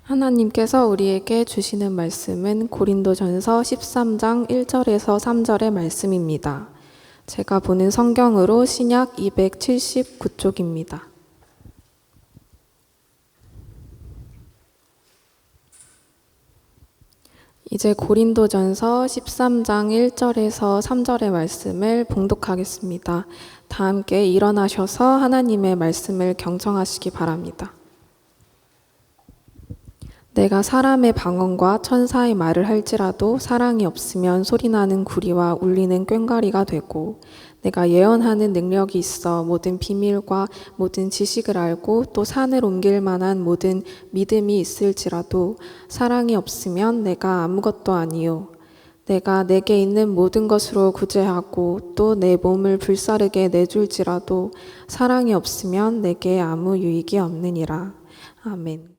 하나님께서 우리에게 주시는 말씀은 고린도전서 13장 1절에서 3절의 말씀입니다. 제가 보는 성경으로 신약 279쪽입니다. 이제 고린도전서 13장 1절에서 3절의 말씀을 봉독하겠습니다. 다 함께 일어나셔서 하나님의 말씀을 경청하시기 바랍니다. 내가 사람의 방언과 천사의 말을 할지라도 사랑이 없으면 소리나는 구리와 울리는 꽹과리가 되고, 내가 예언하는 능력이 있어 모든 비밀과 모든 지식을 알고 또 산을 옮길 만한 모든 믿음이 있을지라도 사랑이 없으면 내가 아무것도 아니요. 내가 내게 있는 모든 것으로 구제하고 또 내 몸을 불사르게 내줄지라도 사랑이 없으면 내게 아무 유익이 없느니라. 아멘.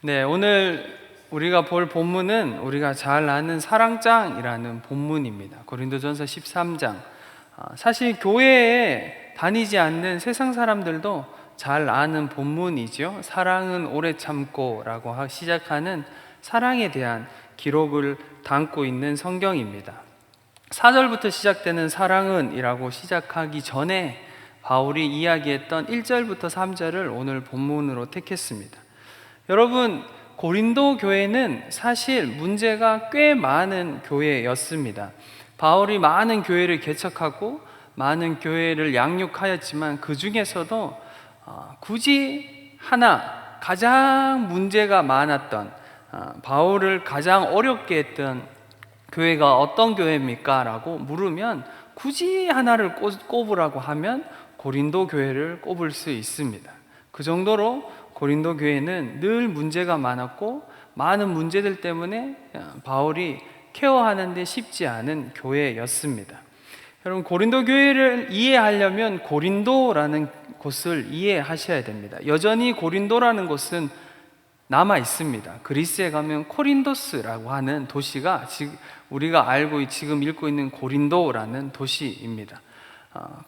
네, 오늘 우리가 볼 본문은 우리가 잘 아는 사랑장이라는 본문입니다. 고린도전서 13장. 사실 교회에 다니지 않는 세상 사람들도 잘 아는 본문이죠. 사랑은 오래 참고라고 시작하는 사랑에 대한 기록을 담고 있는 성경입니다. 4절부터 시작되는 사랑은 이라고 시작하기 전에 바울이 이야기했던 1절부터 3절을 오늘 본문으로 택했습니다. 여러분, 고린도 교회는 사실 문제가 꽤 많은 교회였습니다. 바울이 많은 교회를 개척하고 많은 교회를 양육하였지만 그 중에서도 굳이 하나 가장 문제가 많았던, 바울을 가장 어렵게 했던 교회가 어떤 교회입니까? 라고 물으면 굳이 하나를 꼽으라고 하면 고린도 교회를 꼽을 수 있습니다. 그 정도로 고린도 교회는 늘 문제가 많았고 많은 문제들 때문에 바울이 케어하는 데 쉽지 않은 교회였습니다. 여러분, 고린도 교회를 이해하려면 고린도라는 곳을 이해하셔야 됩니다. 여전히 고린도라는 곳은 남아 있습니다. 그리스에 가면 코린도스라고 하는 도시가 우리가 알고 지금 읽고 있는 고린도라는 도시입니다.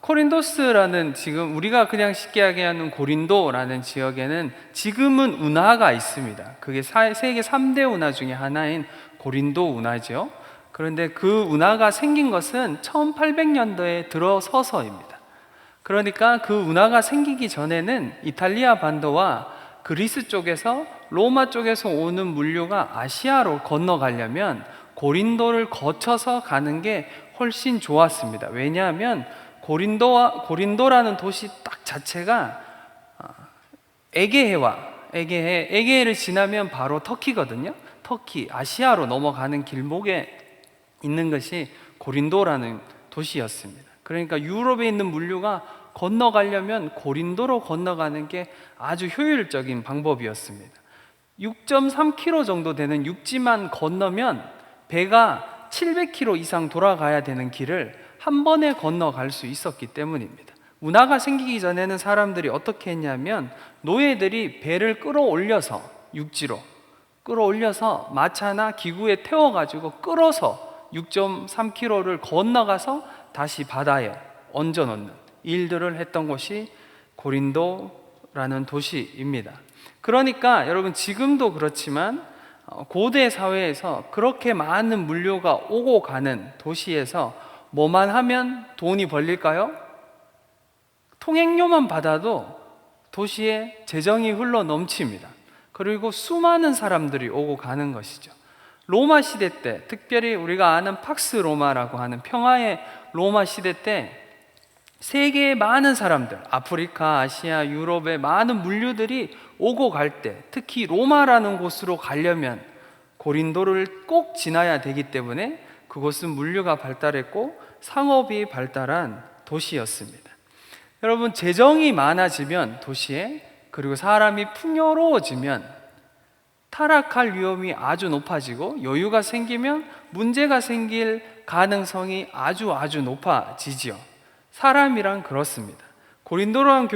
코린도스라는, 지금 우리가 그냥 쉽게 얘기하는 고린도라는 지역에는 지금은 운하가 있습니다. 그게 세계 3대 운하 중에 하나인 고린도 운하죠. 그런데 그 운하가 생긴 것은 1800년도에 들어서서입니다. 그러니까 그 운하가 생기기 전에는 이탈리아 반도와 그리스 쪽에서, 로마 쪽에서 오는 물류가 아시아로 건너가려면 고린도를 거쳐서 가는 게 훨씬 좋았습니다. 왜냐하면 고린도라는 도시 딱 자체가 에게해를 지나면 바로 터키거든요. 터키, 아시아로 넘어가는 길목에 있는 것이 고린도라는 도시였습니다. 그러니까 유럽에 있는 물류가 건너가려면 고린도로 건너가는 게 아주 효율적인 방법이었습니다. 6.3km 정도 되는 육지만 건너면 배가 700km 이상 돌아가야 되는 길을 한 번에 건너갈 수 있었기 때문입니다. 운하가 생기기 전에는 사람들이 어떻게 했냐면 노예들이 배를 끌어올려서, 육지로 끌어올려서 마차나 기구에 태워가지고 끌어서 6.3km를 건너가서 다시 바다에 얹어놓는 일들을 했던 곳이 고린도라는 도시입니다. 그러니까 여러분, 지금도 그렇지만 고대 사회에서 그렇게 많은 물류가 오고 가는 도시에서 뭐만 하면 돈이 벌릴까요? 통행료만 받아도 도시에 재정이 흘러 넘칩니다. 그리고 수많은 사람들이 오고 가는 것이죠. 로마 시대 때, 특별히 우리가 아는 팍스 로마라고 하는 평화의 로마 시대 때 세계의 많은 사람들, 아프리카, 아시아, 유럽의 많은 물류들이 오고 갈 때, 특히 로마라는 곳으로 가려면 고린도를 꼭 지나야 되기 때문에 그곳은 물류가 발달했고 상업이 발달한 도시였습니다. 여러분, 재정이 많아지면 도시에, 그리고 사람이 풍요로워지면 타락할 위험이 아주 높아지고 여유가 생기면 문제가 생길 가능성이 아주 높아지지요. 사람이란 그렇습니다. 고린도라는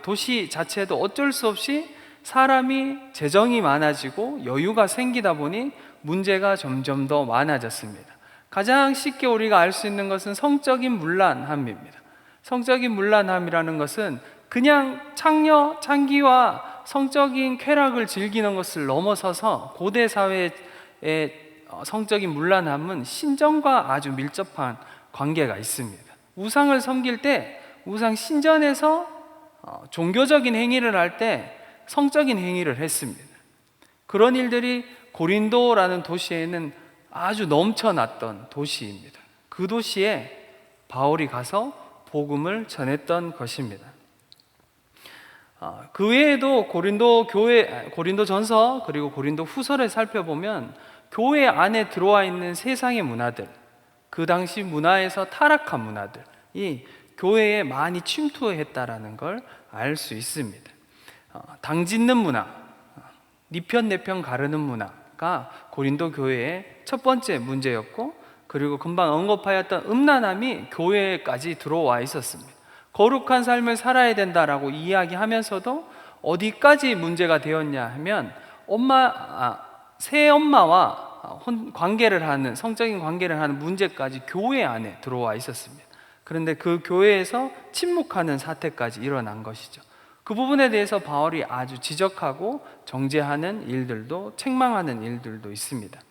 도시 자체도 어쩔 수 없이 사람이 재정이 많아지고 여유가 생기다 보니 문제가 점점 더 많아졌습니다. 가장 쉽게 우리가 알 수 있는 것은 성적인 문란함입니다. 성적인 문란함이라는 것은 그냥 창기와 성적인 쾌락을 즐기는 것을 넘어서서 고대 사회의 성적인 문란함은 신전과 아주 밀접한 관계가 있습니다. 우상을 섬길 때 우상 신전에서 종교적인 행위를 할 때 성적인 행위를 했습니다. 그런 일들이 고린도라는 도시에는 아주 넘쳐났던 도시입니다. 그 도시에 바울이 가서 복음을 전했던 것입니다. 그 외에도 고린도전서 그리고 고린도후서를 살펴보면 교회 안에 들어와 있는 세상의 문화들, 그 당시 문화에서 타락한 문화들이 교회에 많이 침투했다라는 걸 알 수 있습니다. 당 짓는 문화, 네 편 내 편 가르는 문화가 고린도 교회의 첫 번째 문제였고, 그리고 금방 언급하였던 음란함이 교회까지 들어와 있었습니다. 거룩한 삶을 살아야 된다라고 이야기하면서도 어디까지 문제가 되었냐 하면 새 엄마와 관계를 하는, 성적인 관계를 하는 문제까지 교회 안에 들어와 있었습니다. 그런데 그 교회에서 침묵하는 사태까지 일어난 것이죠. 그 부분에 대해서 바울이 아주 지적하고 정죄하는 일들도, 책망하는 일들도 있습니다.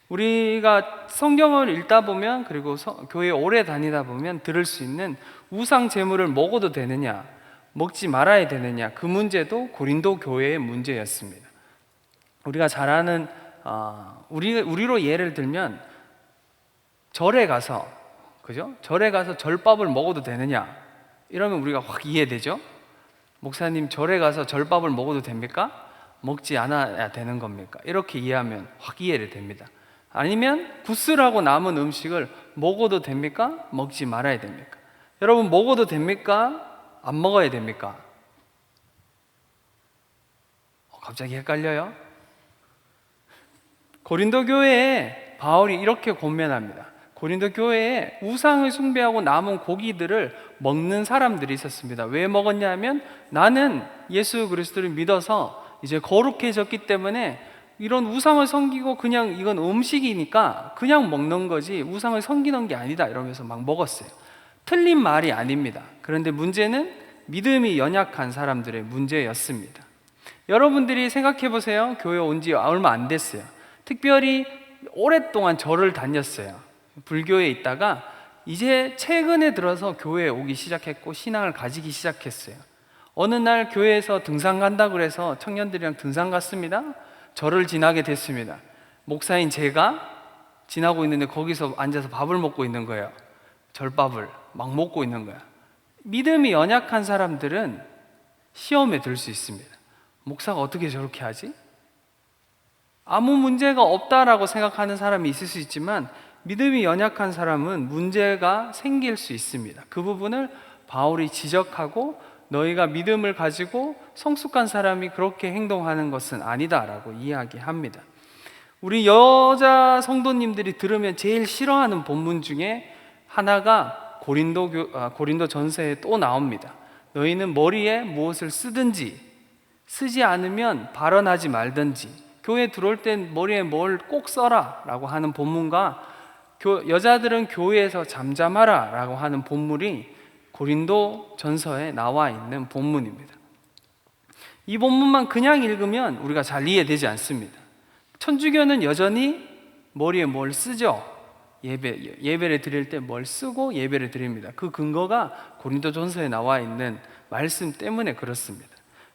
우리가 성경을 읽다 보면, 그리고 교회에 오래 다니다 보면 들을 수 있는 우상 제물을 먹어도 되느냐, 먹지 말아야 되느냐, 그 문제도 고린도 교회의 문제였습니다. 우리가 잘 아는 우리로 예를 들면 절에 가서, 그죠? 절에 가서 절밥을 먹어도 되느냐, 이러면 우리가 확 이해되죠? 목사님, 절에 가서 절밥을 먹어도 됩니까? 먹지 않아야 되는 겁니까? 이렇게 이해하면 확 이해를 됩니다. 아니면 구슬하고 남은 음식을 먹어도 됩니까? 먹지 말아야 됩니까? 여러분, 먹어도 됩니까? 안 먹어야 됩니까? 갑자기 헷갈려요? 고린도 교회에 바울이 이렇게 권면합니다. 고린도 교회에 우상을 숭배하고 남은 고기들을 먹는 사람들이 있었습니다. 왜 먹었냐면, 나는 예수 그리스도를 믿어서 이제 거룩해졌기 때문에 이런 우상을 섬기고 그냥 이건 음식이니까 그냥 먹는 거지 우상을 섬기는 게 아니다, 이러면서 막 먹었어요. 틀린 말이 아닙니다. 그런데 문제는 믿음이 연약한 사람들의 문제였습니다. 여러분들이 생각해 보세요. 교회 온 지 얼마 안 됐어요. 특별히 오랫동안 절을 다녔어요. 불교에 있다가 이제 최근에 들어서 교회에 오기 시작했고 신앙을 가지기 시작했어요. 어느 날 교회에서 등산 간다고 해서 청년들이랑 등산 갔습니다. 절을 지나게 됐습니다. 목사인 제가 지나고 있는데 거기서 앉아서 밥을 먹고 있는 거예요. 절밥을 막 먹고 있는 거야. 믿음이 연약한 사람들은 시험에 들 수 있습니다. 목사가 어떻게 저렇게 하지? 아무 문제가 없다라고 생각하는 사람이 있을 수 있지만 믿음이 연약한 사람은 문제가 생길 수 있습니다. 그 부분을 바울이 지적하고 너희가 믿음을 가지고 성숙한 사람이 그렇게 행동하는 것은 아니다라고 이야기합니다. 우리 여자 성도님들이 들으면 제일 싫어하는 본문 중에 하나가 고린도 전서에 또 나옵니다. 너희는 머리에 무엇을 쓰지 않으면 발언하지 말든지, 교회 들어올 땐 머리에 뭘 꼭 써라 라고 하는 본문과 여자들은 교회에서 잠잠하라 라고 하는 본문이 고린도 전서에 나와 있는 본문입니다. 이 본문만 그냥 읽으면 우리가 잘 이해되지 않습니다. 천주교는 여전히 머리에 뭘 쓰죠. 예배를 드릴 때 뭘 쓰고 예배를 드립니다. 그 근거가 고린도 전서에 나와 있는 말씀 때문에 그렇습니다.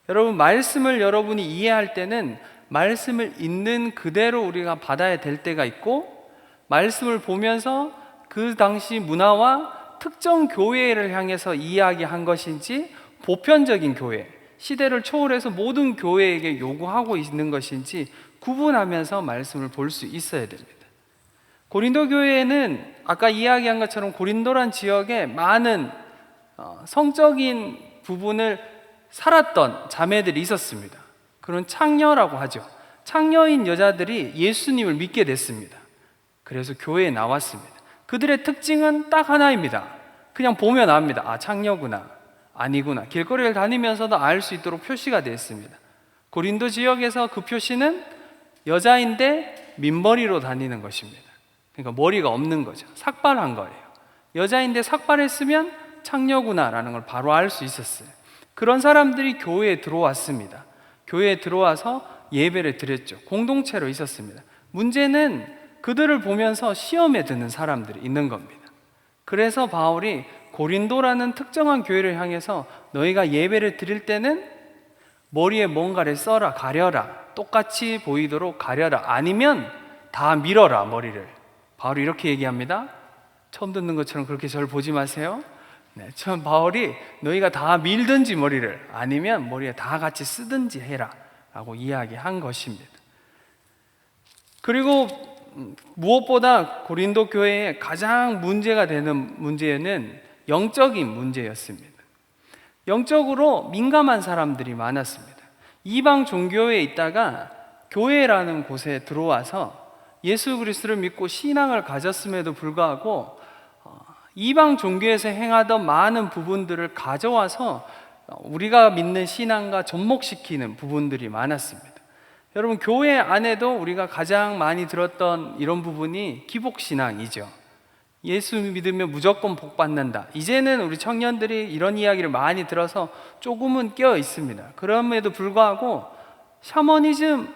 여러분, 말씀을 여러분이 이해할 때는 말씀을 있는 그대로 우리가 받아야 될 때가 있고, 말씀을 보면서 그 당시 문화와 특정 교회를 향해서 이야기한 것인지, 보편적인 교회, 시대를 초월해서 모든 교회에게 요구하고 있는 것인지 구분하면서 말씀을 볼 수 있어야 됩니다. 고린도 교회에는 아까 이야기한 것처럼 고린도란 지역에 많은 성적인 부분을 살았던 자매들이 있었습니다. 그런 창녀라고 하죠. 창녀인 여자들이 예수님을 믿게 됐습니다. 그래서 교회에 나왔습니다. 그들의 특징은 딱 하나입니다. 그냥 보면 압니다. 아, 창녀구나, 아니구나. 길거리를 다니면서도 알 수 있도록 표시가 되어 있습니다. 고린도 지역에서 그 표시는 여자인데 민머리로 다니는 것입니다. 그러니까 머리가 없는 거죠. 삭발한 거예요. 여자인데 삭발했으면 창녀구나라는 걸 바로 알 수 있었어요. 그런 사람들이 교회에 들어왔습니다. 교회에 들어와서 예배를 드렸죠. 공동체로 있었습니다. 문제는 그들을 보면서 시험에 드는 사람들이 있는 겁니다. 그래서 바울이 고린도라는 특정한 교회를 향해서 너희가 예배를 드릴 때는 머리에 뭔가를 써라, 가려라, 똑같이 보이도록 가려라, 아니면 다 밀어라, 머리를. 바울이 이렇게 얘기합니다. 처음 듣는 것처럼 그렇게 저를 보지 마세요. 네, 처음 바울이 너희가 다 밀든지 머리를, 아니면 머리에 다 같이 쓰든지 해라 라고 이야기한 것입니다. 그리고 무엇보다 고린도 교회에 가장 문제가 되는 문제는 영적인 문제였습니다. 영적으로 민감한 사람들이 많았습니다. 이방 종교에 있다가 교회라는 곳에 들어와서 예수 그리스도를 믿고 신앙을 가졌음에도 불구하고 이방 종교에서 행하던 많은 부분들을 가져와서 우리가 믿는 신앙과 접목시키는 부분들이 많았습니다. 여러분, 교회 안에도 우리가 가장 많이 들었던 이런 부분이 기복신앙이죠. 예수 믿으면 무조건 복 받는다. 이제는 우리 청년들이 이런 이야기를 많이 들어서 조금은 깨어 있습니다. 그럼에도 불구하고 샤머니즘처럼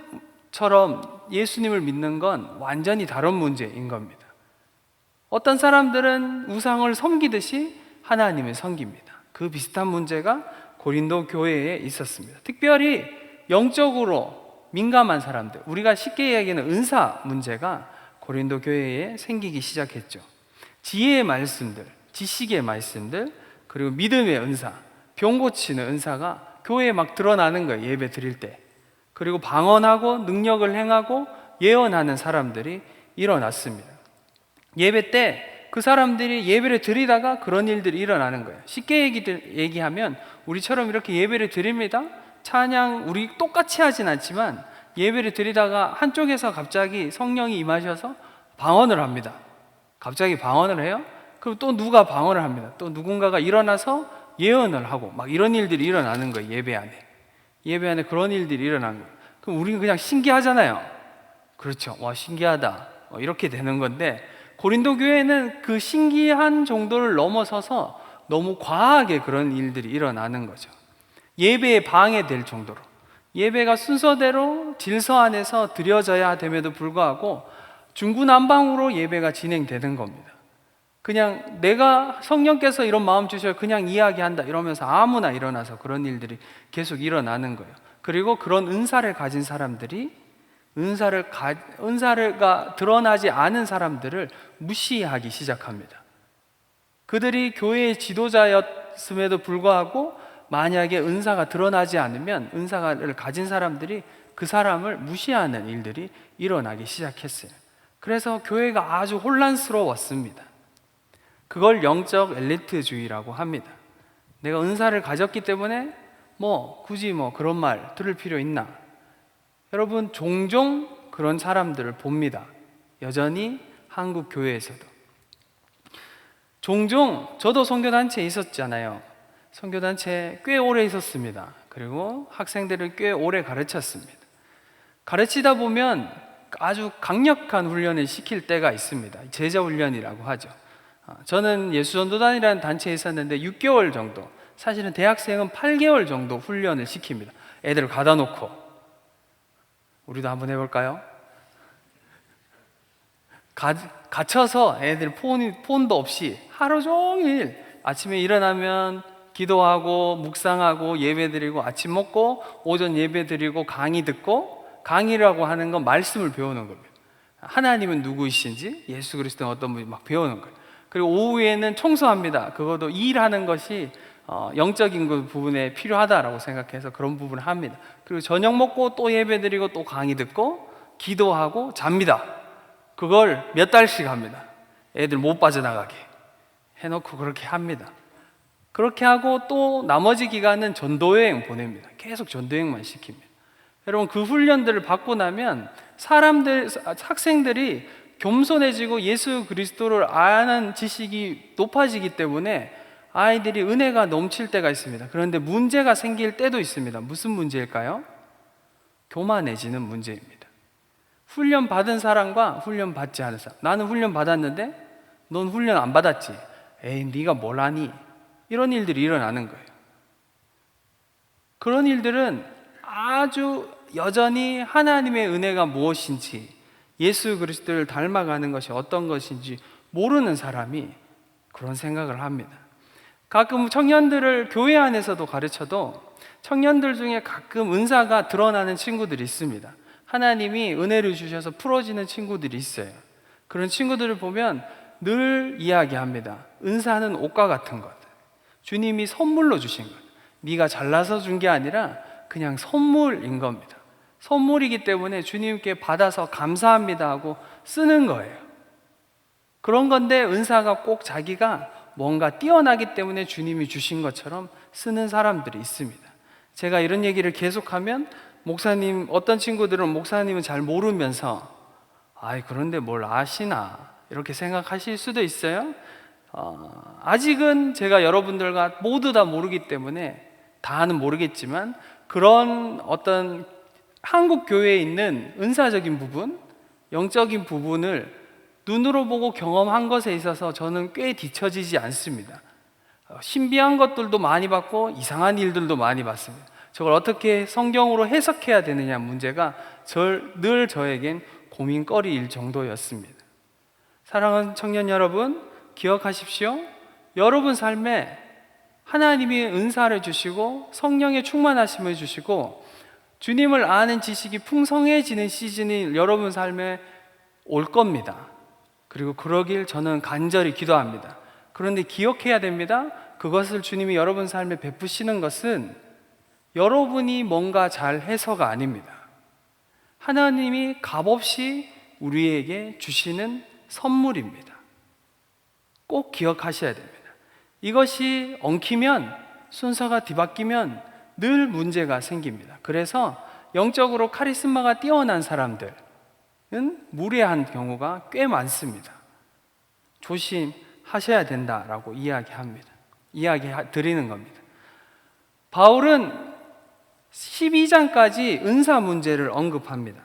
예수님을 믿는 건 완전히 다른 문제인 겁니다. 어떤 사람들은 우상을 섬기듯이 하나님을 섬깁니다. 그 비슷한 문제가 고린도 교회에 있었습니다. 특별히 영적으로 민감한 사람들, 우리가 쉽게 이야기하는 은사 문제가 고린도 교회에 생기기 시작했죠. 지혜의 말씀들, 지식의 말씀들, 그리고 믿음의 은사, 병 고치는 은사가 교회에 막 드러나는 거예요. 예배 드릴 때. 그리고 방언하고 능력을 행하고 예언하는 사람들이 일어났습니다. 예배 때 그 사람들이 예배를 드리다가 그런 일들이 일어나는 거예요. 쉽게 얘기하면 우리처럼 이렇게 예배를 드립니다. 찬양 우리 똑같이 하진 않지만 예배를 드리다가 한쪽에서 갑자기 성령이 임하셔서 방언을 합니다. 갑자기 방언을 해요. 그럼 또 누가 방언을 합니다. 또 누군가가 일어나서 예언을 하고 막 이런 일들이 일어나는 거예요. 예배 안에. 예배 안에 그런 일들이 일어나는 거예요. 그럼 우리는 그냥 신기하잖아요. 그렇죠. 와, 신기하다. 이렇게 되는 건데, 고린도 교회는 그 신기한 정도를 넘어서서 너무 과하게 그런 일들이 일어나는 거죠. 예배에 방해될 정도로. 예배가 순서대로 질서 안에서 드려져야 됨에도 불구하고 중구난방으로 예배가 진행되는 겁니다. 그냥 내가 성령께서 이런 마음 주셔서 그냥 이야기한다 이러면서 아무나 일어나서 그런 일들이 계속 일어나는 거예요. 그리고 그런 은사를 가진 사람들이 은사가 드러나지 않은 사람들을 무시하기 시작합니다. 그들이 교회의 지도자였음에도 불구하고 만약에 은사가 드러나지 않으면 은사를 가진 사람들이 그 사람을 무시하는 일들이 일어나기 시작했어요. 그래서 교회가 아주 혼란스러웠습니다. 그걸 영적 엘리트주의라고 합니다. 내가 은사를 가졌기 때문에 굳이 그런 말 들을 필요 있나? 여러분, 종종 그런 사람들을 봅니다. 여전히 한국 교회에서도. 종종 저도 선교단체에 있었잖아요. 선교단체에 꽤 오래 있었습니다. 그리고 학생들을 꽤 오래 가르쳤습니다. 가르치다 보면 아주 강력한 훈련을 시킬 때가 있습니다. 제자훈련이라고 하죠. 저는 예수전도단이라는 단체에 있었는데 6개월 정도, 사실은 대학생은 8개월 정도 훈련을 시킵니다. 애들을 가다 놓고. 우리도 한번 해볼까요? 갇혀서 애들 폰도 없이 하루 종일 아침에 일어나면 기도하고 묵상하고 예배드리고 아침 먹고 오전 예배드리고 강의 듣고, 강의라고 하는 건 말씀을 배우는 겁니다. 하나님은 누구이신지, 예수 그리스도는 어떤 분이 막 배우는 거예요. 그리고 오후에는 청소합니다. 그것도 일하는 것이 영적인 그 부분에 필요하다라고 생각해서 그런 부분을 합니다. 그리고 저녁 먹고 또 예배드리고 또 강의 듣고 기도하고 잡니다. 그걸 몇 달씩 합니다. 애들 못 빠져나가게 해놓고 그렇게 합니다. 그렇게 하고 또 나머지 기간은 전도여행 보냅니다. 계속 전도여행만 시킵니다. 여러분, 그 훈련들을 받고 나면 학생들이 겸손해지고 예수 그리스도를 아는 지식이 높아지기 때문에 아이들이 은혜가 넘칠 때가 있습니다. 그런데 문제가 생길 때도 있습니다. 무슨 문제일까요? 교만해지는 문제입니다. 훈련 받은 사람과 훈련 받지 않은 사람. 나는 훈련 받았는데 넌 훈련 안 받았지. 에이, 네가 뭘 아니? 이런 일들이 일어나는 거예요. 그런 일들은 아주 여전히 하나님의 은혜가 무엇인지, 예수 그리스도를 닮아가는 것이 어떤 것인지 모르는 사람이 그런 생각을 합니다. 가끔 청년들을 교회 안에서도 가르쳐도 청년들 중에 가끔 은사가 드러나는 친구들이 있습니다. 하나님이 은혜를 주셔서 풀어지는 친구들이 있어요. 그런 친구들을 보면 늘 이야기합니다. 은사는 옷과 같은 것, 주님이 선물로 주신 것, 네가 잘나서 준 게 아니라 그냥 선물인 겁니다. 선물이기 때문에 주님께 받아서 감사합니다 하고 쓰는 거예요. 그런 건데 은사가 꼭 자기가 뭔가 뛰어나기 때문에 주님이 주신 것처럼 쓰는 사람들이 있습니다. 제가 이런 얘기를 계속하면 목사님, 어떤 친구들은 목사님은 잘 모르면서 그런데 뭘 아시나 이렇게 생각하실 수도 있어요. 아직은 제가 여러분들과 모두 다 모르기 때문에 다는 모르겠지만 그런 어떤 한국 교회에 있는 은사적인 부분, 영적인 부분을 눈으로 보고 경험한 것에 있어서 저는 꽤 뒤처지지 않습니다. 신비한 것들도 많이 봤고 이상한 일들도 많이 봤습니다. 저걸 어떻게 성경으로 해석해야 되느냐 문제가 늘 저에겐 고민거리일 정도였습니다. 사랑하는 청년 여러분, 기억하십시오. 여러분 삶에 하나님이 은사를 주시고 성령의 충만하심을 주시고 주님을 아는 지식이 풍성해지는 시즌이 여러분 삶에 올 겁니다. 그리고 그러길 저는 간절히 기도합니다. 그런데 기억해야 됩니다. 그것을 주님이 여러분 삶에 베푸시는 것은 여러분이 뭔가 잘 해서가 아닙니다. 하나님이 값없이 우리에게 주시는 선물입니다. 꼭 기억하셔야 됩니다. 이것이 엉키면, 순서가 뒤바뀌면 늘 문제가 생깁니다. 그래서 영적으로 카리스마가 뛰어난 사람들은 무례한 경우가 꽤 많습니다. 조심하셔야 된다라고 이야기 드리는 겁니다. 바울은 12장까지 은사 문제를 언급합니다.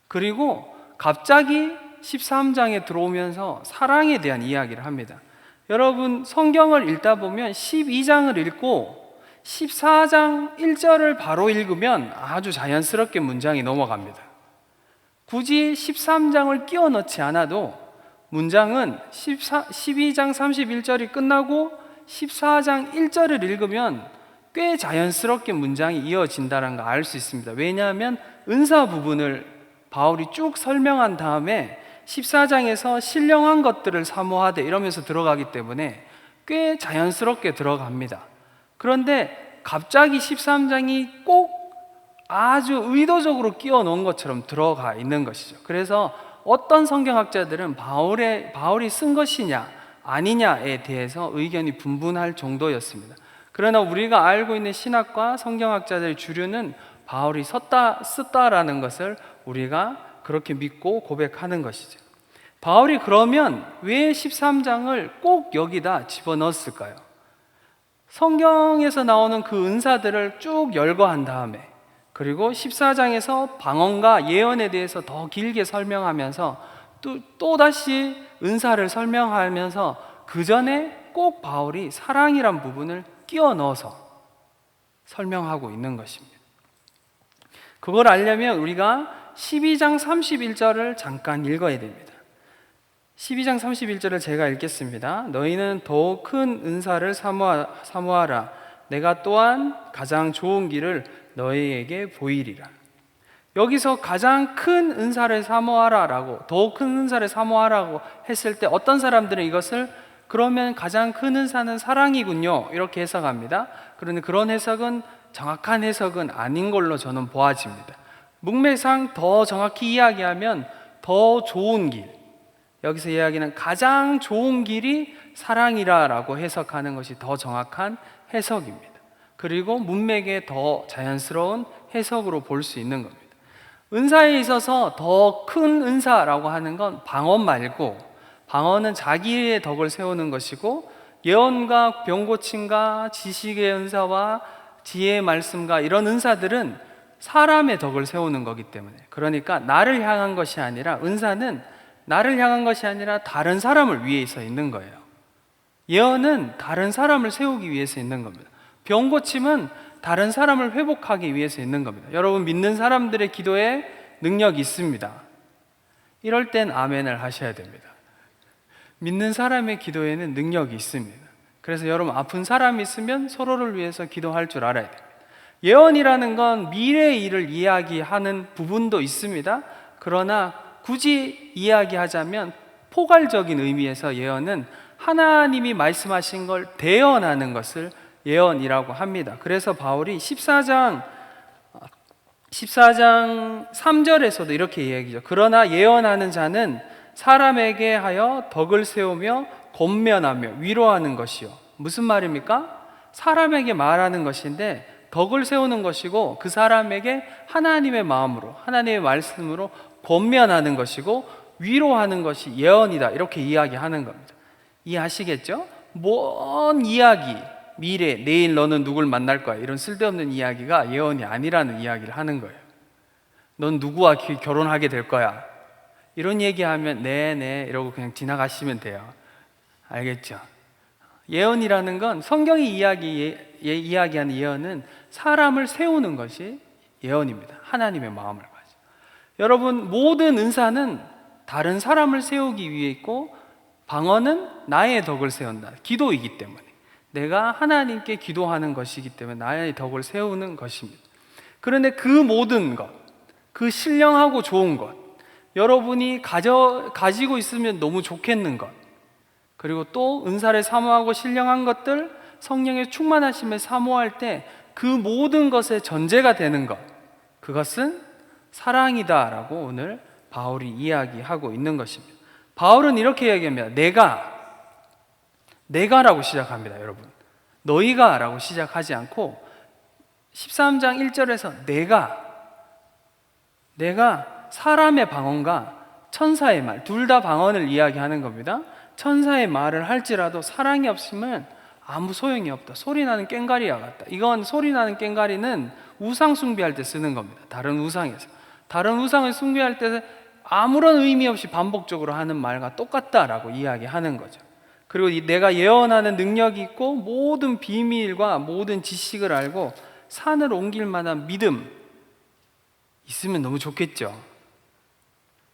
그리고 갑자기 13장에 들어오면서 사랑에 대한 이야기를 합니다. 여러분 성경을 읽다 보면 12장을 읽고 14장 1절을 바로 읽으면 아주 자연스럽게 문장이 넘어갑니다. 굳이 13장을 끼워 넣지 않아도 문장은 12장 31절이 끝나고 14장 1절을 읽으면 꽤 자연스럽게 문장이 이어진다는 걸 알 수 있습니다. 왜냐하면 은사 부분을 바울이 쭉 설명한 다음에 14장에서 신령한 것들을 사모하되 이러면서 들어가기 때문에 꽤 자연스럽게 들어갑니다. 그런데 갑자기 13장이 꼭 아주 의도적으로 끼워 넣은 것처럼 들어가 있는 것이죠. 그래서 어떤 성경학자들은 바울이 쓴 것이냐 아니냐에 대해서 의견이 분분할 정도였습니다. 그러나 우리가 알고 있는 신학과 성경학자들의 주류는 바울이 썼다라는 것을 우리가 그렇게 믿고 고백하는 것이죠. 바울이 그러면 왜 13장을 꼭 여기다 집어넣었을까요? 성경에서 나오는 그 은사들을 쭉 열거한 다음에 그리고 14장에서 방언과 예언에 대해서 더 길게 설명하면서 또다시 은사를 설명하면서 그 전에 꼭 바울이 사랑이란 부분을 끼워 넣어서 설명하고 있는 것입니다. 그걸 알려면 우리가 12장 31절을 잠깐 읽어야 됩니다. 12장 31절을 제가 읽겠습니다. 너희는 더욱 큰 은사를 사모하라. 내가 또한 가장 좋은 길을 너희에게 보이리라. 여기서 가장 큰 은사를 사모하라라고, 더욱 큰 은사를 사모하라고 했을 때 어떤 사람들은 이것을 그러면 가장 큰 은사는 사랑이군요 이렇게 해석합니다. 그런데 그런 해석은 정확한 해석은 아닌 걸로 저는 보아집니다. 문맥상 더 정확히 이야기하면 더 좋은 길, 여기서 이야기는 가장 좋은 길이 사랑이라라고 해석하는 것이 더 정확한 해석입니다. 그리고 문맥에 더 자연스러운 해석으로 볼 수 있는 겁니다. 은사에 있어서 더 큰 은사라고 하는 건 방언 말고, 방언은 자기의 덕을 세우는 것이고 예언과 병고침과 지식의 은사와 지혜의 말씀과 이런 은사들은 사람의 덕을 세우는 거기 때문에, 그러니까 나를 향한 것이 아니라, 은사는 나를 향한 것이 아니라 다른 사람을 위해서 있는 거예요. 예언은 다른 사람을 세우기 위해서 있는 겁니다. 병고침은 다른 사람을 회복하기 위해서 있는 겁니다. 여러분, 믿는 사람들의 기도에 능력이 있습니다. 이럴 땐 아멘을 하셔야 됩니다. 믿는 사람의 기도에는 능력이 있습니다. 그래서 여러분, 아픈 사람이 있으면 서로를 위해서 기도할 줄 알아야 돼요. 예언이라는 건 미래의 일을 이야기하는 부분도 있습니다. 그러나 굳이 이야기하자면 포괄적인 의미에서 예언은 하나님이 말씀하신 걸 대언하는 것을 예언이라고 합니다. 그래서 바울이 14장 3절에서도 이렇게 이야기죠. 그러나 예언하는 자는 사람에게 하여 덕을 세우며 권면하며 위로하는 것이요. 무슨 말입니까? 사람에게 말하는 것인데 덕을 세우는 것이고, 그 사람에게 하나님의 마음으로, 하나님의 말씀으로 권면하는 것이고 위로하는 것이 예언이다, 이렇게 이야기하는 겁니다. 이해하시겠죠? 먼 이야기, 미래, 내일 너는 누굴 만날 거야, 이런 쓸데없는 이야기가 예언이 아니라는 이야기를 하는 거예요. 넌 누구와 결혼하게 될 거야, 이런 얘기하면 네네 이러고 그냥 지나가시면 돼요. 알겠죠? 예언이라는 건, 성경이 이야기하는 예언은 사람을 세우는 것이 예언입니다. 하나님의 마음을 가지고. 여러분, 모든 은사는 다른 사람을 세우기 위해 있고, 방언은 나의 덕을 세운다, 기도이기 때문에, 내가 하나님께 기도하는 것이기 때문에 나의 덕을 세우는 것입니다. 그런데 그 모든 것, 그 신령하고 좋은 것, 여러분이 가지고 있으면 너무 좋겠는 것, 그리고 또 은사를 사모하고 신령한 것들, 성령의 충만하심을 사모할 때 그 모든 것의 전제가 되는 것, 그것은 사랑이다라고 오늘 바울이 이야기하고 있는 것입니다. 바울은 이렇게 이야기합니다. 내가라고 시작합니다. 여러분, 너희가라고 시작하지 않고 13장 1절에서 내가 사람의 방언과 천사의 말, 둘 다 방언을 이야기하는 겁니다. 천사의 말을 할지라도 사랑이 없으면 아무 소용이 없다. 소리나는 꽹과리와 같다. 이건, 소리나는 꽹과리는 우상 숭배할 때 쓰는 겁니다. 다른 우상에서. 다른 우상을 숭배할 때 아무런 의미 없이 반복적으로 하는 말과 똑같다라고 이야기하는 거죠. 그리고 내가 예언하는 능력이 있고 모든 비밀과 모든 지식을 알고 산을 옮길 만한 믿음 있으면 너무 좋겠죠.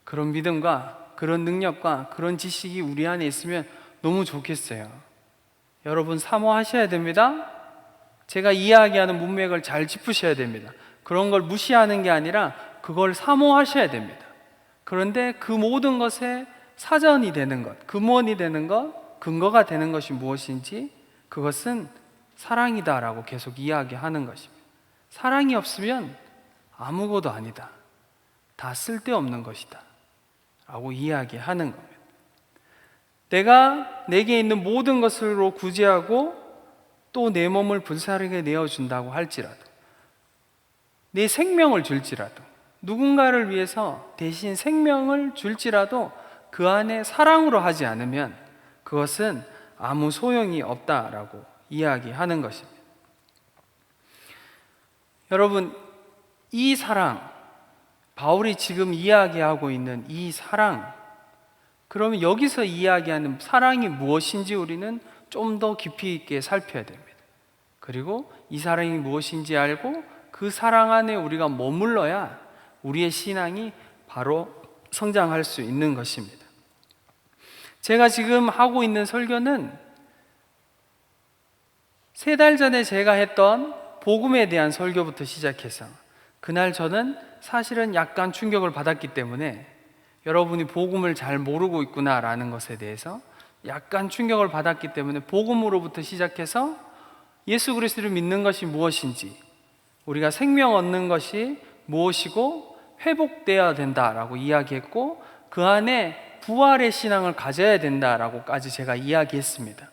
그런 믿음과 그런 능력과 그런 지식이 우리 안에 있으면 너무 좋겠어요. 여러분, 사모하셔야 됩니다. 제가 이야기하는 문맥을 잘 짚으셔야 됩니다. 그런 걸 무시하는 게 아니라 그걸 사모하셔야 됩니다. 그런데 그 모든 것에 사전이 되는 것, 근원이 되는 것, 근거가 되는 것이 무엇인지, 그것은 사랑이다라고 계속 이야기하는 것입니다. 사랑이 없으면 아무것도 아니다, 다 쓸데없는 것이다 라고 이야기하는 겁니다. 내가 내게 있는 모든 것으로 구제하고 또 내 몸을 불사르게 내어준다고 할지라도, 내 생명을 줄지라도, 누군가를 위해서 대신 생명을 줄지라도 그 안에 사랑으로 하지 않으면 그것은 아무 소용이 없다라고 이야기하는 것입니다. 여러분, 이 사랑, 바울이 지금 이야기하고 있는 이 사랑, 그러면 여기서 이야기하는 사랑이 무엇인지 우리는 좀 더 깊이 있게 살펴야 됩니다. 그리고 이 사랑이 무엇인지 알고 그 사랑 안에 우리가 머물러야 우리의 신앙이 바로 성장할 수 있는 것입니다. 제가 지금 하고 있는 설교는 3달 전에 제가 했던 복음에 대한 설교부터 시작해서, 그날 저는 사실은 약간 충격을 받았기 때문에 여러분이 복음을 잘 모르고 있구나라는 것에 대해서 약간 충격을 받았기 때문에 복음으로부터 시작해서 예수 그리스도를 믿는 것이 무엇인지, 우리가 생명 얻는 것이 무엇이고 회복되어야 된다라고 이야기했고, 그 안에 부활의 신앙을 가져야 된다라고까지 제가 이야기했습니다.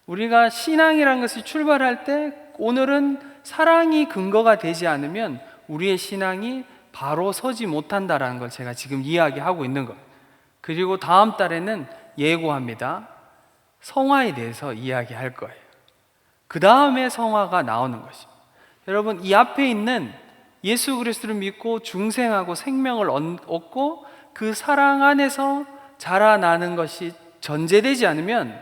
우리가 신앙이라는 것이 출발할 때 오늘은 사랑이 근거가 되지 않으면 우리의 신앙이 바로 서지 못한다라는 걸 제가 지금 이야기하고 있는 거예요. 그리고 다음 달에는 예고합니다. 성화에 대해서 이야기할 거예요. 그 다음에 성화가 나오는 것입니다. 여러분, 이 앞에 있는 예수 그리스도를 믿고 중생하고 생명을 얻고 그 사랑 안에서 자라나는 것이 전제되지 않으면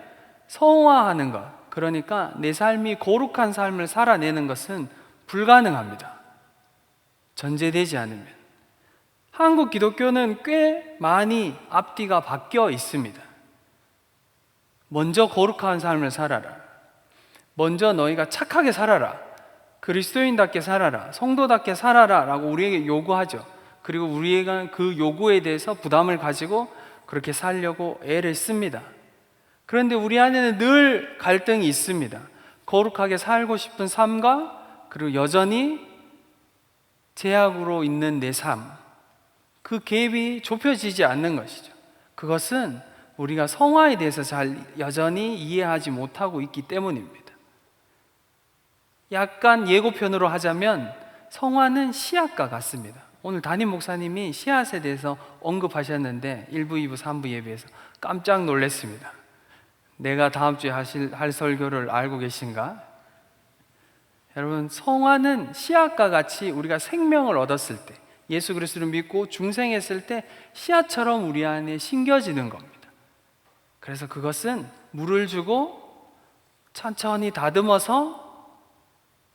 성화하는 것, 그러니까 내 삶이 거룩한 삶을 살아내는 것은 불가능합니다. 전제되지 않으면. 한국 기독교는 꽤 많이 앞뒤가 바뀌어 있습니다. 먼저 거룩한 삶을 살아라. 먼저 너희가 착하게 살아라. 그리스도인답게 살아라. 성도답게 살아라 라고 우리에게 요구하죠. 그리고 우리가 그 요구에 대해서 부담을 가지고 그렇게 살려고 애를 씁니다. 그런데 우리 안에는 늘 갈등이 있습니다. 거룩하게 살고 싶은 삶과 그리고 여전히 제약으로 있는 내 삶, 그 갭이 좁혀지지 않는 것이죠. 그것은 우리가 성화에 대해서 잘 여전히 이해하지 못하고 있기 때문입니다. 약간 예고편으로 하자면 성화는 씨앗과 같습니다. 오늘 담임 목사님이 씨앗에 대해서 언급하셨는데 1부, 2부, 3부 예배에서 깜짝 놀랐습니다. 내가 다음 주에 할 설교를 알고 계신가? 여러분, 성화는 씨앗과 같이 우리가 생명을 얻었을 때, 예수 그리스도를 믿고 중생했을 때 씨앗처럼 우리 안에 심겨지는 겁니다. 그래서 그것은 물을 주고 천천히 다듬어서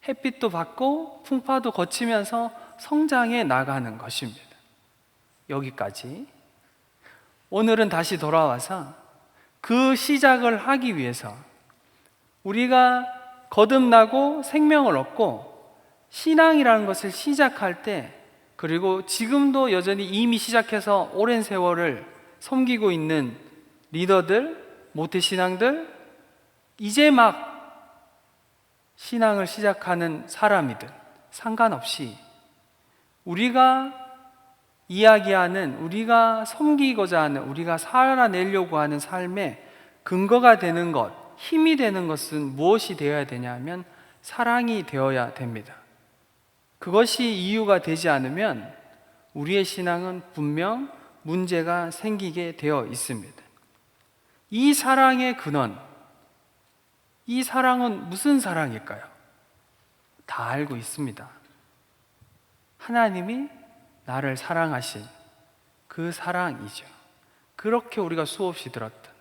햇빛도 받고 풍파도 거치면서 성장해 나가는 것입니다. 여기까지. 오늘은 다시 돌아와서 그 시작을 하기 위해서 우리가 거듭나고 생명을 얻고 신앙이라는 것을 시작할 때, 그리고 지금도 여전히 이미 시작해서 오랜 세월을 섬기고 있는 리더들, 모태신앙들, 이제 막 신앙을 시작하는 사람이든 상관없이 우리가 이야기하는, 우리가 섬기고자 하는, 우리가 살아내려고 하는 삶의 근거가 되는 것, 힘이 되는 것은 무엇이 되어야 되냐면 사랑이 되어야 됩니다. 그것이 이유가 되지 않으면 우리의 신앙은 분명 문제가 생기게 되어 있습니다. 이 사랑의 근원, 이 사랑은 무슨 사랑일까요? 다 알고 있습니다. 하나님이 나를 사랑하신 그 사랑이죠. 그렇게 우리가 수없이 들었던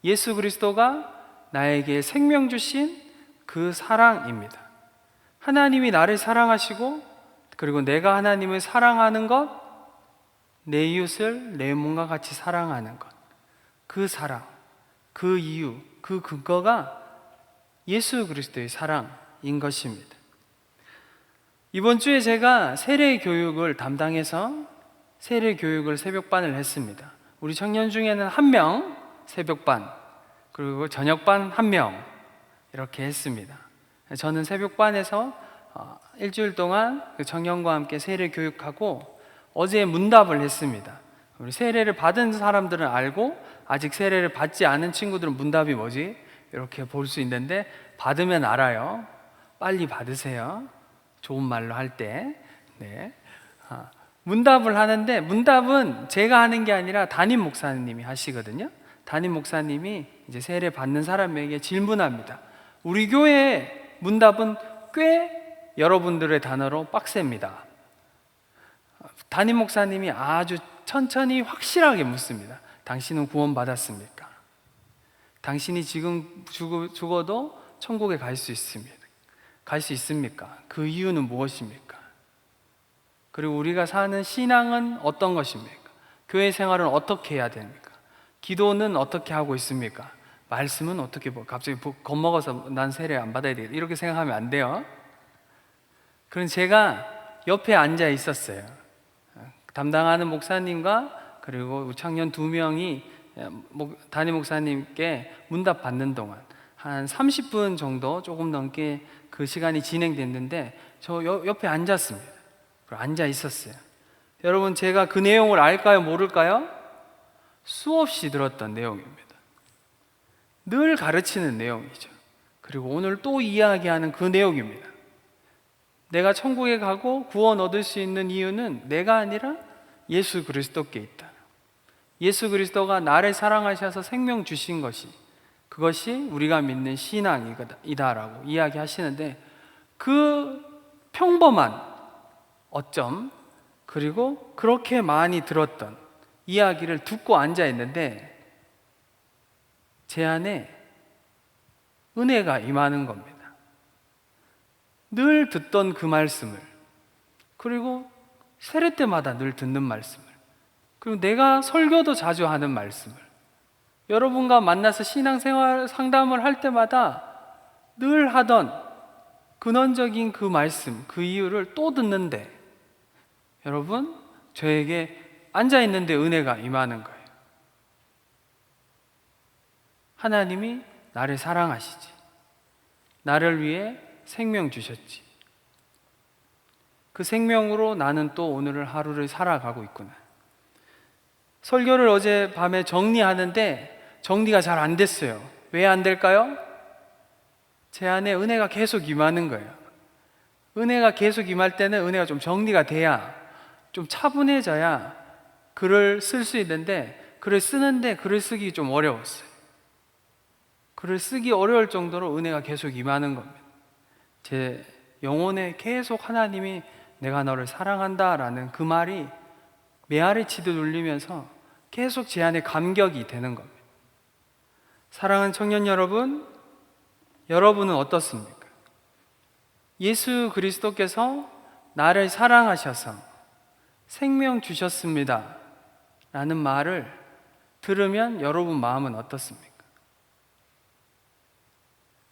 예수 그리스도가 나에게 생명 주신 그 사랑입니다. 하나님이 나를 사랑하시고, 그리고 내가 하나님을 사랑하는 것, 내 이웃을 내 몸과 같이 사랑하는 것, 그 사랑, 그 이유, 그 근거가 예수 그리스도의 사랑인 것입니다. 이번 주에 제가 세례 교육을 담당해서 세례 교육을 새벽반을 했습니다. 우리 청년 중에는 1명 새벽반, 그리고 저녁반 1명 이렇게 했습니다. 저는 새벽반에서 일주일 동안 그 청년과 함께 세례 교육하고 어제 문답을 했습니다. 우리 세례를 받은 사람들은 알고, 아직 세례를 받지 않은 친구들은 문답이 뭐지? 이렇게 볼 수 있는데, 받으면 알아요. 빨리 받으세요. 좋은 말로 할 때. 네. 문답을 하는데, 문답은 제가 하는 게 아니라 담임 목사님이 하시거든요. 담임 목사님이 이제 세례 받는 사람에게 질문합니다. 우리 교회 문답은 꽤 여러분들의 단어로 빡셉니다. 담임 목사님이 아주 천천히 확실하게 묻습니다. 당신은 구원받았습니까? 당신이 지금 죽어도 천국에 갈 수 있습니다. 갈 수 있습니까? 그 이유는 무엇입니까? 그리고 우리가 사는 신앙은 어떤 것입니까? 교회 생활은 어떻게 해야 됩니까? 기도는 어떻게 하고 있습니까? 말씀은 어떻게, 갑자기 겁먹어서 난 세례 안 받아야 되겠다 이렇게 생각하면 안 돼요. 그럼 제가 옆에 앉아 있었어요. 담당하는 목사님과 그리고 청년 2명이 담임 목사님께 문답 받는 동안 한 30분 정도, 조금 넘게 그 시간이 진행됐는데 저 옆에 앉았습니다. 앉아 있었어요. 여러분, 제가 그 내용을 알까요? 모를까요? 수없이 들었던 내용입니다. 늘 가르치는 내용이죠. 그리고 오늘 또 이야기하는 그 내용입니다. 내가 천국에 가고 구원 얻을 수 있는 이유는 내가 아니라 예수 그리스도께 있다. 예수 그리스도가 나를 사랑하셔서 생명 주신 것이, 그것이 우리가 믿는 신앙이다라고 이야기하시는데, 그 평범한 어쩜, 그리고 그렇게 많이 들었던 이야기를 듣고 앉아 있는데 제 안에 은혜가 임하는 겁니다. 늘 듣던 그 말씀을, 그리고 세례 때마다 늘 듣는 말씀을, 그리고 내가 설교도 자주 하는 말씀을, 여러분과 만나서 신앙생활 상담을 할 때마다 늘 하던 근원적인 그 말씀, 그 이유를 또 듣는데, 여러분, 저에게 앉아 있는데 은혜가 임하는 거예요. 하나님이 나를 사랑하시지, 나를 위해 생명 주셨지, 그 생명으로 나는 또 오늘 하루를 살아가고 있구나. 설교를 어제 밤에 정리하는데 정리가 잘 안 됐어요. 왜 안 될까요? 제 안에 은혜가 계속 임하는 거예요. 은혜가 계속 임할 때는 은혜가 좀 정리가 돼야, 좀 차분해져야 글을 쓸 수 있는데, 글을 쓰는데 글을 쓰기 좀 어려웠어요. 글을 쓰기 어려울 정도로 은혜가 계속 임하는 겁니다. 제 영혼에 계속 하나님이 내가 너를 사랑한다 라는 그 말이 메아리 치듯 울리면서 계속 제 안에 감격이 되는 겁니다. 사랑하는 청년 여러분, 여러분은 어떻습니까? 예수 그리스도께서 나를 사랑하셔서 생명 주셨습니다 라는 말을 들으면 여러분 마음은 어떻습니까?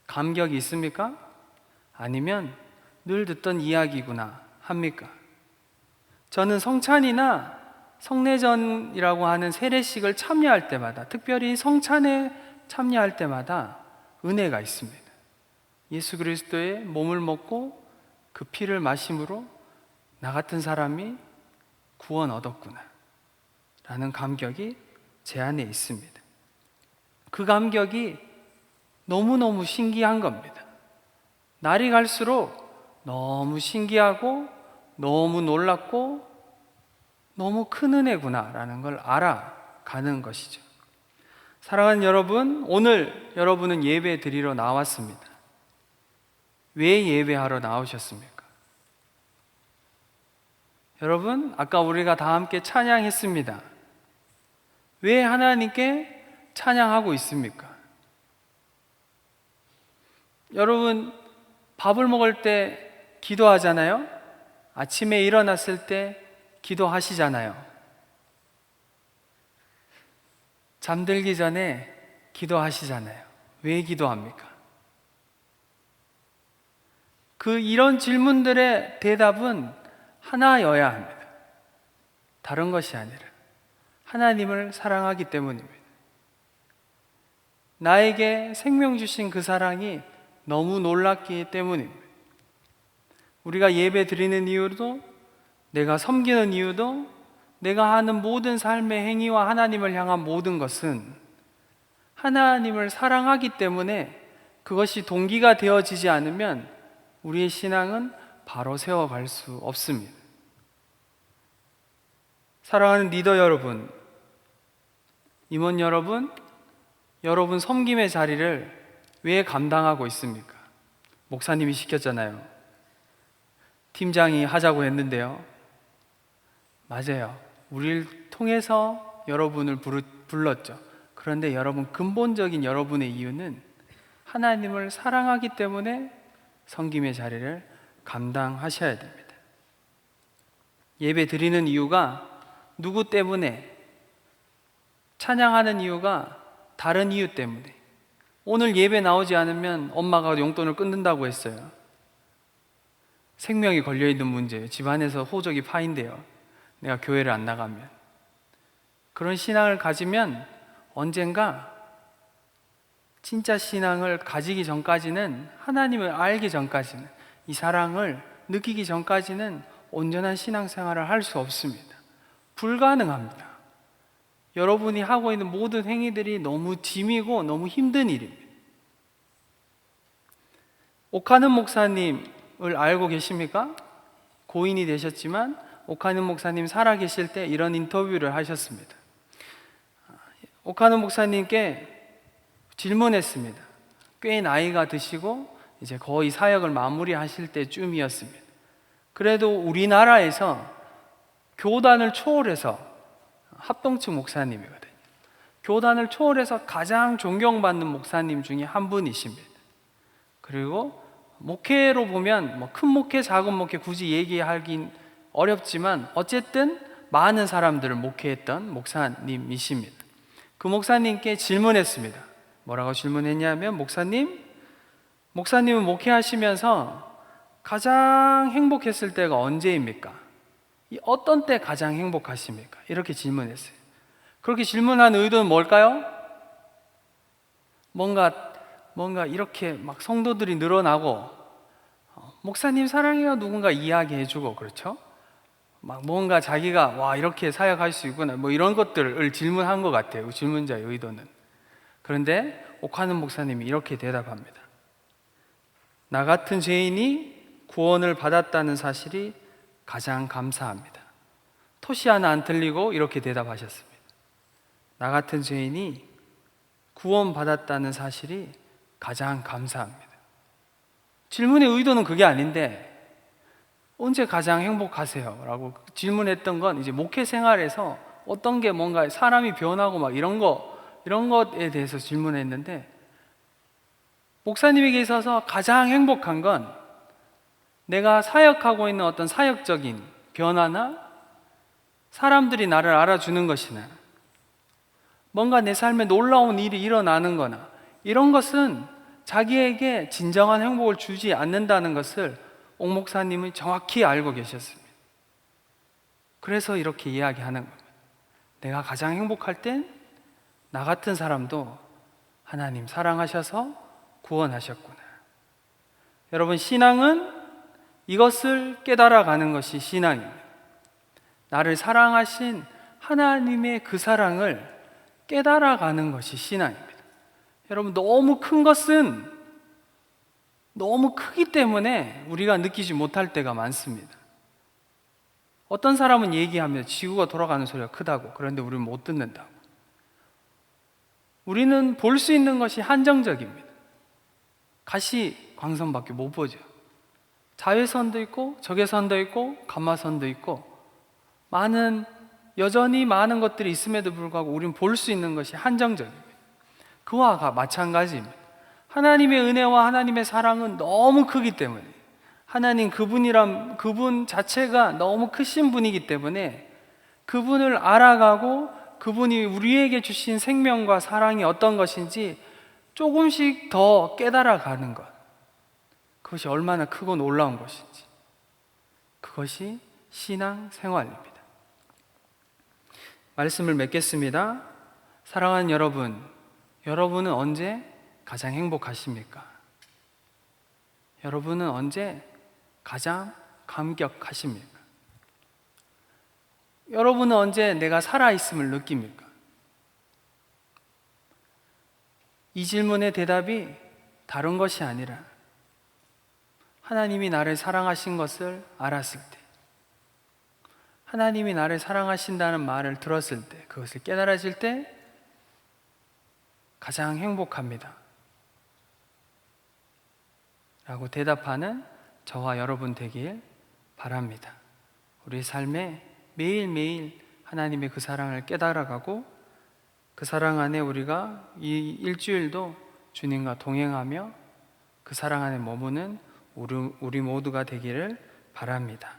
감격이 있습니까? 아니면 늘 듣던 이야기구나 합니까? 저는 성찬이나 성례전이라고 하는 세례식을 참여할 때마다, 특별히 성찬에 참여할 때마다 은혜가 있습니다. 예수 그리스도의 몸을 먹고 그 피를 마심으로 나 같은 사람이 구원 얻었구나 라는 감격이 제 안에 있습니다. 그 감격이 너무너무 신기한 겁니다. 날이 갈수록 너무 신기하고 너무 놀랍고 너무 큰 은혜구나 라는 걸 알아가는 것이죠. 사랑하는 여러분, 오늘 여러분은 예배 드리러 나왔습니다. 왜 예배하러 나오셨습니까? 여러분, 아까 우리가 다 함께 찬양했습니다. 왜 하나님께 찬양하고 있습니까? 여러분, 밥을 먹을 때 기도하잖아요? 아침에 일어났을 때 기도하시잖아요. 잠들기 전에 기도하시잖아요. 왜 기도합니까? 이런 질문들의 대답은 하나여야 합니다. 다른 것이 아니라 하나님을 사랑하기 때문입니다. 나에게 생명 주신 그 사랑이 너무 놀랍기 때문입니다. 우리가 예배 드리는 이유도, 내가 섬기는 이유도, 내가 하는 모든 삶의 행위와 하나님을 향한 모든 것은 하나님을 사랑하기 때문에, 그것이 동기가 되어지지 않으면 우리의 신앙은 바로 세워갈 수 없습니다. 사랑하는 리더 여러분, 임원 여러분, 여러분 섬김의 자리를 왜 감당하고 있습니까? 목사님이 시켰잖아요. 팀장이 하자고 했는데요. 맞아요. 우리를 통해서 여러분을 불렀죠. 그런데 여러분, 근본적인 여러분의 이유는 하나님을 사랑하기 때문에 섬김의 자리를 감당하셔야 됩니다. 예배 드리는 이유가 누구 때문에, 찬양하는 이유가 다른 이유 때문에. 오늘 예배 나오지 않으면 엄마가 용돈을 끊는다고 했어요. 생명이 걸려있는 문제예요. 집안에서 호적이 파인데요. 내가 교회를 안 나가면. 그런 신앙을 가지면 언젠가 진짜 신앙을 가지기 전까지는, 하나님을 알기 전까지는, 이 사랑을 느끼기 전까지는 온전한 신앙생활을 할 수 없습니다. 불가능합니다. 여러분이 하고 있는 모든 행위들이 너무 짐이고 너무 힘든 일입니다. 오카는 목사님을 알고 계십니까? 고인이 되셨지만 오카는 목사님 살아계실 때 이런 인터뷰를 하셨습니다. 오카는 목사님께 질문했습니다. 꽤 나이가 드시고 이제 거의 사역을 마무리하실 때쯤이었습니다. 그래도 우리나라에서 교단을 초월해서, 합동측 목사님이거든요. 교단을 초월해서 가장 존경받는 목사님 중에 한 분이십니다. 그리고 목회로 보면 뭐 큰 목회, 작은 목회 굳이 얘기하긴 어렵지만 어쨌든 많은 사람들을 목회했던 목사님이십니다. 그 목사님께 질문했습니다. 뭐라고 질문했냐면, 목사님은 목회하시면서 가장 행복했을 때가 언제입니까? 어떤 때 가장 행복하십니까? 이렇게 질문했어요. 그렇게 질문한 의도는 뭘까요? 뭔가 이렇게 막 성도들이 늘어나고 목사님 사랑해요 누군가 이야기해주고, 그렇죠? 막 뭔가 자기가 와 이렇게 사역할 수 있구나 뭐 이런 것들을 질문한 것 같아요, 질문자의 의도는. 그런데 옥하는 목사님이 이렇게 대답합니다. 나 같은 죄인이 구원을 받았다는 사실이 가장 감사합니다. 토시 하나 안 틀리고 이렇게 대답하셨습니다. 나 같은 죄인이 구원받았다는 사실이 가장 감사합니다. 질문의 의도는 그게 아닌데, 언제 가장 행복하세요? 라고 질문했던 건 이제 목회 생활에서 어떤 게 뭔가 사람이 변하고 막 이런 것에 대해서 질문했는데, 목사님에게 있어서 가장 행복한 건 내가 사역하고 있는 어떤 사역적인 변화나 사람들이 나를 알아주는 것이나 뭔가 내 삶에 놀라운 일이 일어나는 거나 이런 것은 자기에게 진정한 행복을 주지 않는다는 것을 옥 목사님은 정확히 알고 계셨습니다. 그래서 이렇게 이야기하는 겁니다. 내가 가장 행복할 땐 나 같은 사람도 하나님 사랑하셔서 구원하셨구나. 여러분, 신앙은 이것을 깨달아가는 것이 신앙입니다. 나를 사랑하신 하나님의 그 사랑을 깨달아가는 것이 신앙입니다. 여러분, 너무 큰 것은 너무 크기 때문에 우리가 느끼지 못할 때가 많습니다. 어떤 사람은 얘기하면 지구가 돌아가는 소리가 크다고, 그런데 우리는 못 듣는다고. 우리는 볼 수 있는 것이 한정적입니다. 가시광선밖에 못 보죠. 자외선도 있고 적외선도 있고 감마선도 있고 여전히 많은 것들이 있음에도 불구하고 우리는 볼 수 있는 것이 한정적입니다. 그와 마찬가지입니다. 하나님의 은혜와 하나님의 사랑은 너무 크기 때문에, 하나님 그분 자체가 너무 크신 분이기 때문에 그분을 알아가고 그분이 우리에게 주신 생명과 사랑이 어떤 것인지 조금씩 더 깨달아가는 것, 그것이 얼마나 크고 놀라운 것인지, 그것이 신앙 생활입니다. 말씀을 맺겠습니다. 사랑하는 여러분, 여러분은 언제 가장 행복하십니까? 여러분은 언제 가장 감격하십니까? 여러분은 언제 내가 살아있음을 느낍니까? 이 질문의 대답이 다른 것이 아니라 하나님이 나를 사랑하신 것을 알았을 때, 하나님이 나를 사랑하신다는 말을 들었을 때, 그것을 깨달아질 때 가장 행복합니다 라고 대답하는 저와 여러분 되길 바랍니다. 우리 삶에 매일매일 하나님의 그 사랑을 깨달아가고 그 사랑 안에 우리가 이 일주일도 주님과 동행하며 그 사랑 안에 머무는 우리 모두가 되기를 바랍니다.